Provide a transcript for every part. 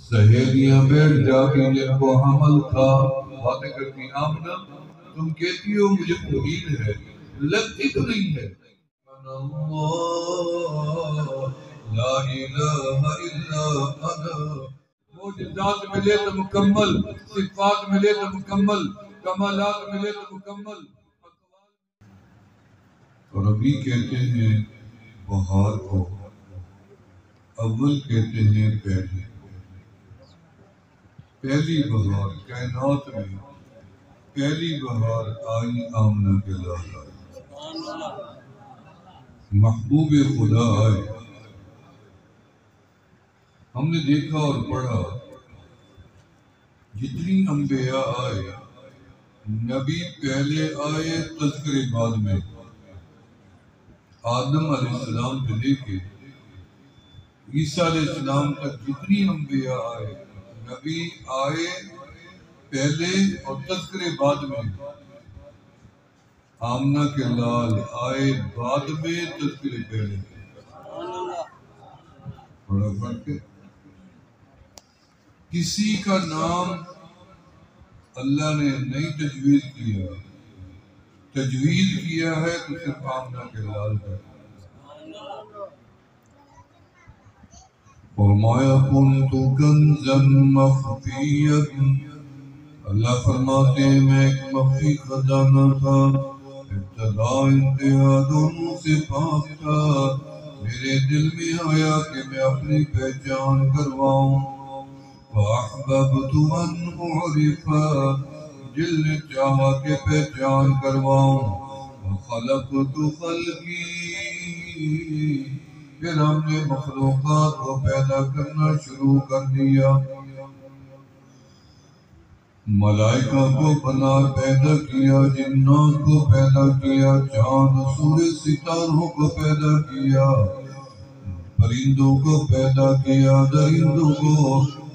سہیلیاں بیٹھ جاتی جن کو حمل تھا، باتیں کرتی آمنہ تم کہتی ہو مجھے امید ہے، لگتی تو نہیں ہے۔ اللہ لا الہ الا انا، معجزات ملے تو مکمل، صفات ملے تو مکمل، کمالات ملے تو مکمل۔ اور ابھی کہتے ہیں بہار کو، اول کہتے ہیں پہلی، پہلی بہار کائنات میں، پہلی بہار آئی آمنہ کے لال آئی، محبوب خدا آئے۔ ہم نے دیکھا اور پڑھا جتنی انبیاء آئے، نبی پہلے آئے تذکرے بعد میں، آدم علیہ السلام سے لے کے عیسیٰ علیہ السلام تک جتنی انبیاء آئے، نبی آئے پہلے اور تذکرے بعد میں، آمنہ کے لال آئے بعد میں تذکرے پہلے۔ بڑا فرق ہے۔ کسی کا نام اللہ نے نہیں تجویز کیا، تجویز کیا ہے تو صرف آمنہ کے لال کا۔ فرمایا کنت کنزا مخفیا، اللہ فرماتے ہیں میں ایک مخفی خزانہ تھا، ابتدا انتہا دونوں سے پاک تھا، میرے دل میں آیا کہ میں اپنی پہچان کرواؤں، فَأَحْبَبْتُ أَنْ أُعْرِفَ، دل نے چاہا کہ پہچان کرواؤں، وَخَلَقْتُ خَلْقِي، پھر ہم نے مخلوقات کو پیدا کرنا شروع کر دیا، ملائکہ کو بنا پیدا کیا، جنات کو پیدا کیا، چاند سورج ستاروں کو پیدا کیا، پرندوں کو پیدا کیا، درندوں کو،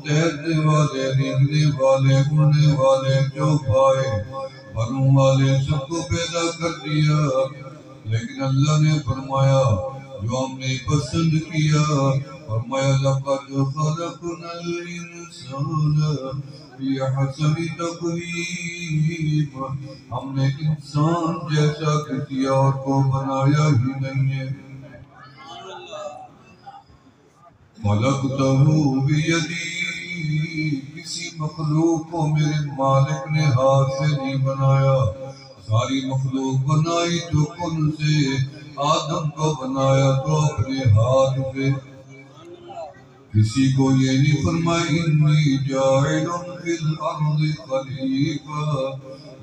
تیرنے والے، رینگنے والے، اڑنے والے، چوپائے، پروں والے، سب کو پیدا کر دیا۔ لیکن اللہ نے فرمایا جو ہم نے پسند کیا، فرمایا لَقَدْ خَلَقْنَا الْإِنسَانَ فِي أَحْسَنِ تَقْوِيمٍ، ہم نے انسان جیسا کسی اور کو بنایا ہی نہیں ہے۔ خَلَقْتَهُ بِيَدِي، کسی مخلوق کو میرے مالک نے ہاتھ سے نہیں بنایا، ساری مخلوق بنائی تو کن سے، آدم کو بنایا تو اپنے ہاتھ سے۔ کسی کو یہ نہیں فرمایا انی جاعل فی الارض خلیفہ،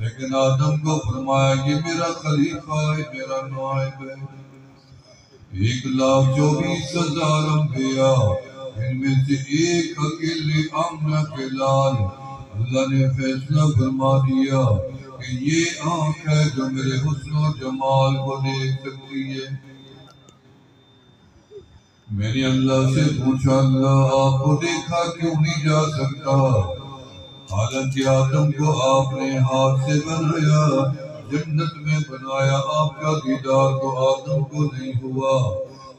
لیکن آدم کو فرمایا یہ میرا خلیفہ ہے، میرا نائب ہے۔ 1,24,000 انبیاء، ان میں سے ایک اکیلے آمنہ کے لال، اللہ نے فیصلہ فرما دیا کہ یہ آنکھ ہے جو میرے حسن و جمال کو دیکھ سکتی ہے۔ میں نے اللہ سے پوچھا اللہ آپ کو دیکھا کیوں نہیں جا سکتا؟ حالانکہ آدم کو آپ نے ہاتھ سے بنایا، جنت میں بنایا، آپ کا دیدار تو آدم کو نہیں ہوا،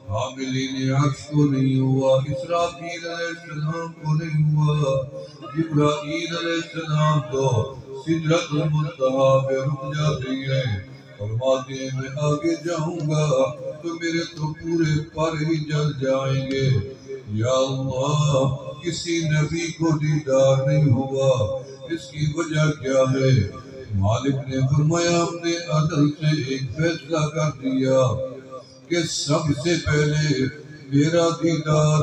حاملین عرش کو نہیں ہوا، اسرافیل علیہ السلام کو نہیں ہوا، جبرائیل علیہ السلام تو سدرۃ المنتہا پہ رک جاتی ہے، فرماتے ہیں میں آگے جاؤں گا تو میرے تو پورے پر ہی جل جائیں گے۔ یا اللہ کسی نبی کو دیدار نہیں ہوا، اس کی وجہ کیا ہے؟ مالک نے فرمایا اپنے عدل سے ایک فیصلہ کر دیا کہ سب سے پہلے میرا دیدار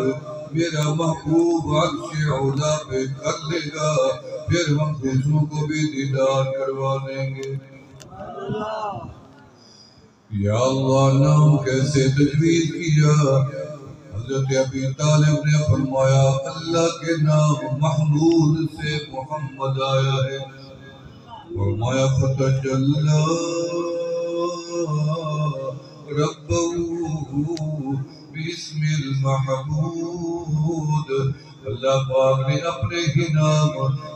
میرا محبوب عرش علا پہ کر لے گا، پھر ہم دوسروں کو بھی دیدار کروا دیں گے۔ یا اللہ نام کیسے تجویز کیا؟ حضرت ابی طالب نے فرمایا اللہ کے نام محمود سے محمد آیا ہے، فرمایا فتجلی ربہ باسم المحمود، اللہ پاک نے اپنے ہی نام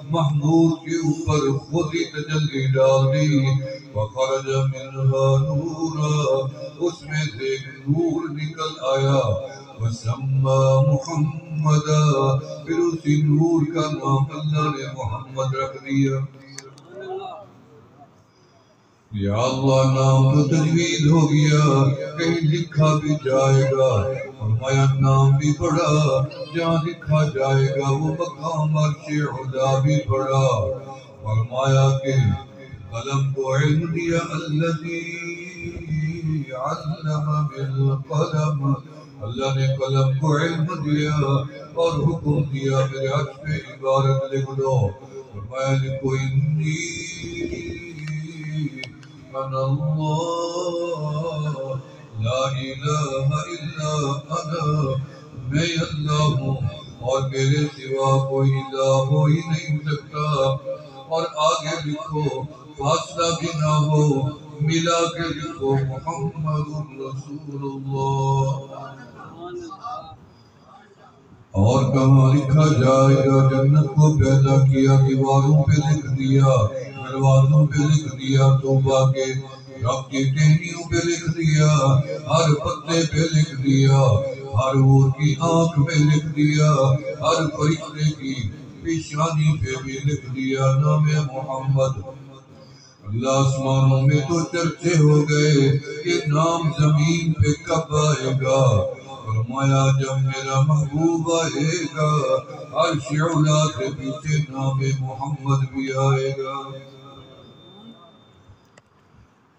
محمود کے اوپر خود ہی تجلی ڈال دی، وخرج منہا نورا، اس میں سے ایک نور نکل آیا، وسمى محمدا، پھر اسی نور کا نام اللہ نے محمد رکھ دیا۔ یا اللہ نام تو تجوید ہو گیا، کہیں لکھا بھی جائے گا، فرمایا نام بھی پڑھا، جہاں لکھا جائے گا وہ مقام عرش علا بھی پڑھا۔ فرمایا کہ قلم کو علم دیا، الذی علم بالقلم، اللہ نے قلم کو علم دیا اور حکم دیا میرے عرش پہ عبارت لکھ دو۔ فرمایا لکھو انی انا اللہ لا الہ الا انا، میں اللہ ہوں اور میرے سوا کوئی الہ ہو ہی نہیں سکتا۔ اور آگے لکھو فاصلہ بھی نہ ہو، ملا کے لکھو محمد رسول اللہ۔ اور کہاں لکھا جائے گا؟ جنت کو پیدا کیا، دیواروں پہ لکھ دیا، دروازوں پہ لکھ دیا، توبہ کے رب کی ٹہنیوں پہ لکھ دیا، ہر پتے پہ لکھ دیا، ہر اور کی آنکھ میں لکھ دیا، ہر فرشتے کی پیشانی پہ بھی لکھ دیا نام محمد۔ اللہ آسمانوں میں تو چرچے ہو گئے کہ نام زمین پہ کب آئے گا؟ فرمایا جب میرا محبوب آئے گا، عرش علا سے پیچھے نام محمد بھی آئے گا۔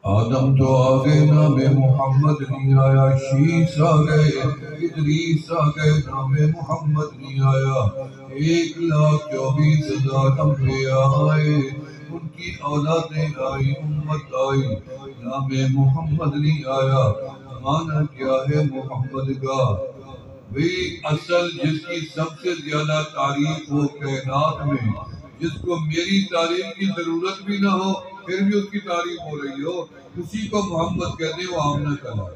آدم تو آگے نام محمد نہیں آیا، شیس آ گئے، ادریس آ گئے، نام محمد نہیں آیا۔ 1,24,000 انبیاء آئے، ان کی اولادیں آئی، امت آئی، نام محمد نہیں آیا۔ معنی کیا ہے محمد کا؟ وہی اصل جس کی سب سے زیادہ تعریف ہو کائنات میں، جس کو میری تعریف کی ضرورت بھی نہ ہو پھر بھی اس کی تعریف ہو رہی ہو، اسی کو محمد کہتے ہیں، وہ آمنہ کا ہے۔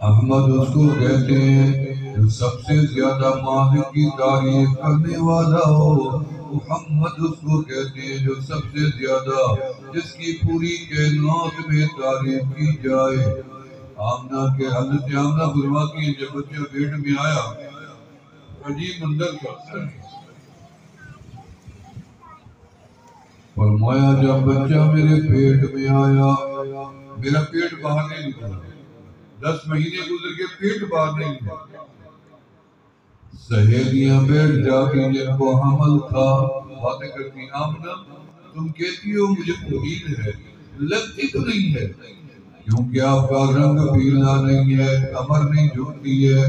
احمد اس کو کہتے ہیں جو سب سے زیادہ مالک کی تعریف کرنے والا ہو، محمد اس کو کہتے ہیں جو سب سے زیادہ جس کی پوری کائنات میں تعریف کی جائے۔ آمنہ کے حضرت آمنہ فرماتی ہیں جب بچہ پیٹ میں آیا، عجیب منظر تھا، فرمایا جب بچہ میرے پیٹ میں آیا، میرا پیٹ باہر نہیں نکلا، 10 مہینے گزر کے پیٹ باہر نہیں نکلا۔ سہیلیاں بیٹھ جاتی جن کو حمل تھا، باتیں کرتی، آمنہ تم کہتی ہو مجھے امید ہے، لگتی تو نہیں ہے، کیونکہ آپ کا رنگ پیلا نہیں ہے، کمر نہیں جھکتی ہے،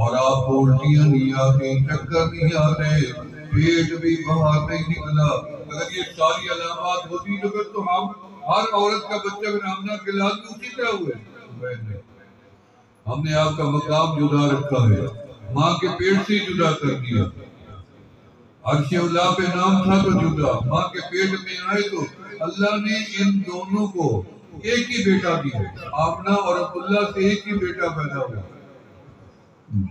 اور آپ کو الٹیاں نہیں آتی، چکر نہیں آتے، پیٹ بھی باہر نہیں نکلا۔ اگر یہ ساری علامات ہوتی تو پھر تو ہر عورت کا بچہ اگر آمنہ کے لازمی اسی طرح ہوئے۔ ہم نے آپ کا مقام جدا رکھا ہے، ماں کے پیٹ سے جدا کر دیا۔ عرش اللہ پہ نام تھا تو جدا، ماں کے پیٹ میں آئے تو اللہ نے ان دونوں کو ایک ہی بیٹا دیا، آمنہ اور عبداللہ سے ایک ہی بیٹا پیدا ہوا۔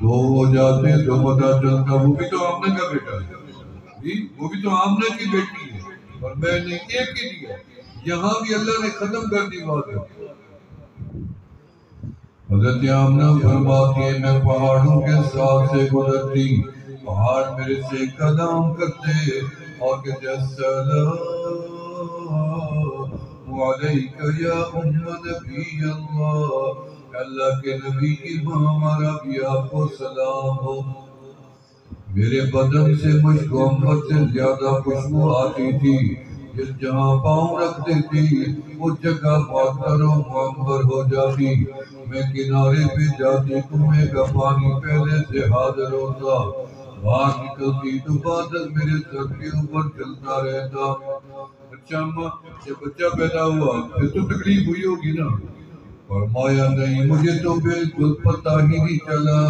دو ہو جاتے تو پتہ چلتا وہ بھی تو آمنہ کا بیٹا ہے، وہ بھی تو آمنہ کی بیٹی ہے، اور میں نے ایک ہی دیا۔ یہاں بھی اللہ نے ختم کر دی بات ہے۔ حضرت آمنہ فرماتی ہے میں پہاڑوں کے ساتھ سے گزرتی، پہاڑ میرے سے کلام کرتے اور کہتے السلام علیکہ یا ام نبی اللہ، اللہ کے نبی کی ماں ہمارا بھی آپ کو سلام ہو۔ میرے بدن سے مشک و عنبر سے زیادہ خوشبو آتی تھی، جس جہاں پاؤں رکھتے تھی اس جگہ معطر و معمر ہو جاتی۔ میں کنارے پہ جاتی، کنویں کا پانی پہلے سے حاضر ہوتا، باہر نکلتی تو بادل میرے سر کے اوپر چلتا رہتا۔ اچھا اماں جب بچہ پیدا ہوا پھر تو تکلیف ہوئی ہوگی نا؟ فرمایا نہیں، مجھے تو بالکل پتہ ہی نہیں چلا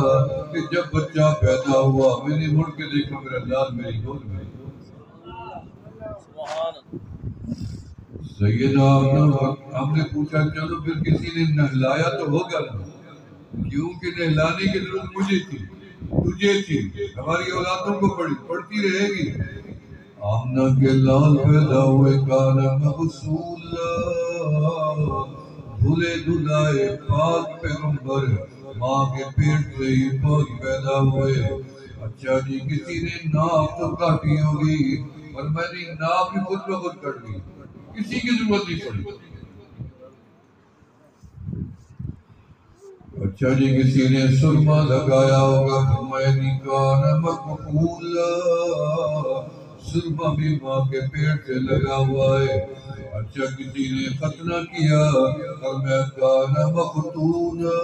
کہ جب بچہ پیدا ہوا میں نے مڑ کے دیکھا میرا لال میری گود میں۔ سیدہ ہم نے پوچھا چلو پھر کسی نے نہلایا تو ہوگا نا، کیونکہ نہلانے کی ضرورت مجھے تھی، تجھے تھی، ہماری اولادوں کو پڑھتی رہے گی۔ آمنہ کے لال پیدا ہوئے کانا مغسولا، دھلے دھلائے پاک پیغمبر ماں کے پیٹ سے ہی پاک پیدا ہوئے۔ اچھا جی کسی نے ناپ تو کاٹی ہوگی اور میں نے ناپ بھی خود بخود کر دی، کسی کی ضرورت نہیں پڑی۔ اچھا جی کسی نے سرما لگایا ہوگا، فرمایا کان مقبولا، سرما بھی ماں کے پیٹ سے لگا ہوا ہے۔ اچھا کسی نے ختنہ کیا، فرمایا کان مختونا،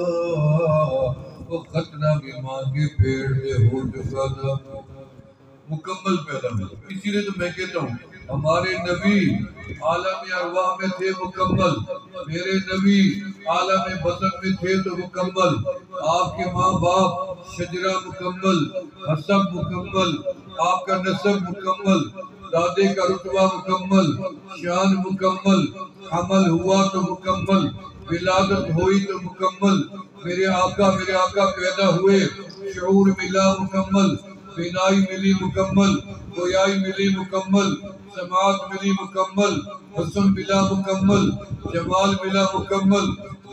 وہ ختنہ بھی ماں کے پیٹ سے ہو چکا تھا، مکمل پیدا ہوا۔ اسی لیے تو میں کہتا ہوں ہمارے نبی عالم ارواح میں تھے مکمل، میرے نبی عالم بطن میں تھے تو مکمل، آپ کے ماں باپ شجرہ مکمل، حسب مکمل، آپ کا نسب مکمل، دادے کا رتبہ مکمل، شان مکمل، حمل ہوا تو مکمل، ولادت ہوئی تو مکمل، میرے آقا پیدا ہوئے، شعور ملا مکمل، بینائی ملی مکمل، گویائی ملی مکمل، سماعت ملی مکمل، حسن ملا مکمل، جمال ملا مکمل،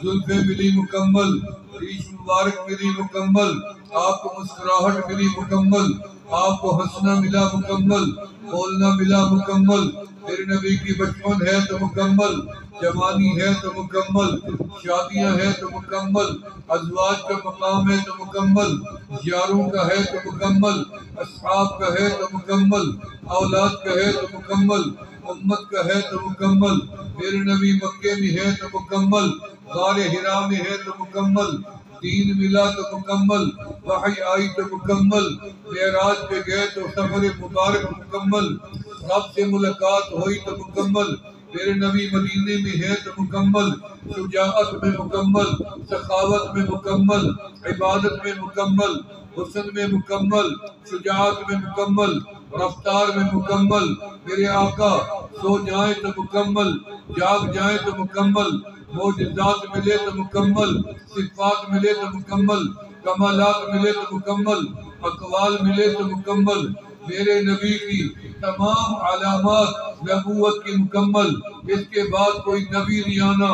زلفیں ملی مکمل، ریش مبارک ملی مکمل، آپ کو مسکراہٹ ملی مکمل، آپ کو ہنسنا ملا مکمل، بولنا ملا مکمل، میرے نبی کی بچپن ہے تو مکمل، جوانی ہے تو مکمل، شادیاں ہے تو مکمل، ازواج کا مقام ہے تو مکمل، یاروں کا ہے تو مکمل، اصحاب کا ہے تو مکمل، اولاد کا ہے تو مکمل، امت کا ہے تو مکمل، میرے نبی مکے میں ہے تو مکمل، غار حرا میں ہے تو مکمل، دین ملا تو مکمل، وحی آئی تو مکمل، معراج پہ گئے تو سفر مبارک مکمل، رب سے ملاقات ہوئی تو مکمل، میرے نبی مدینے میں ہے تو مکمل، شجاعت میں مکمل، سخاوت میں مکمل، عبادت میں مکمل، حسن میں مکمل، شجاعت میں مکمل، رفتار میں مکمل، میرے آقا سو جائیں تو مکمل، جاگ جائیں تو مکمل، معجزات ملے تو مکمل، صفات ملے تو مکمل، کمالات ملے تو مکمل، اقوال ملے تو مکمل، میرے نبی کی تمام علامات نبوت کی مکمل، اس کے بعد کوئی نبی نہیں آنا،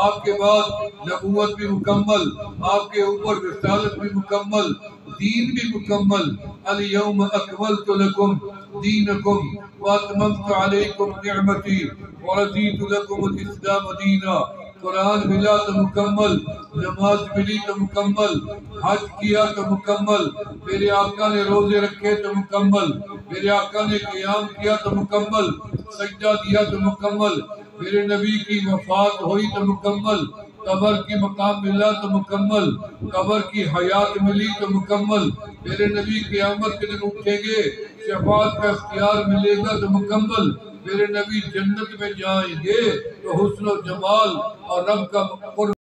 آپ کے بعد نبوت بھی مکمل، آپ کے اوپر رسالت بھی مکمل، دین بھی مکمل، الیوم اکملت لکم دینکم واتممت علیکم نعمتی ورضیت لکم الاسلام دینا، قرآن ملا تو مکمل، نماز ملی تو مکمل، حج کیا تو مکمل، میرے آقا نے روزے رکھے تو مکمل، میرے آقا نے قیام کیا تو مکمل، سجدہ دیا تو مکمل، میرے نبی کی وفات ہوئی تو مکمل، قبر کی مقام ملا تو مکمل، قبر کی حیات ملی تو مکمل، میرے نبی قیامت کے دن اٹھیں گے، شفاعت کا اختیار ملے گا تو مکمل، میرے نبی جنت میں جائیں گے تو حسن و جمال اور رب کا قرب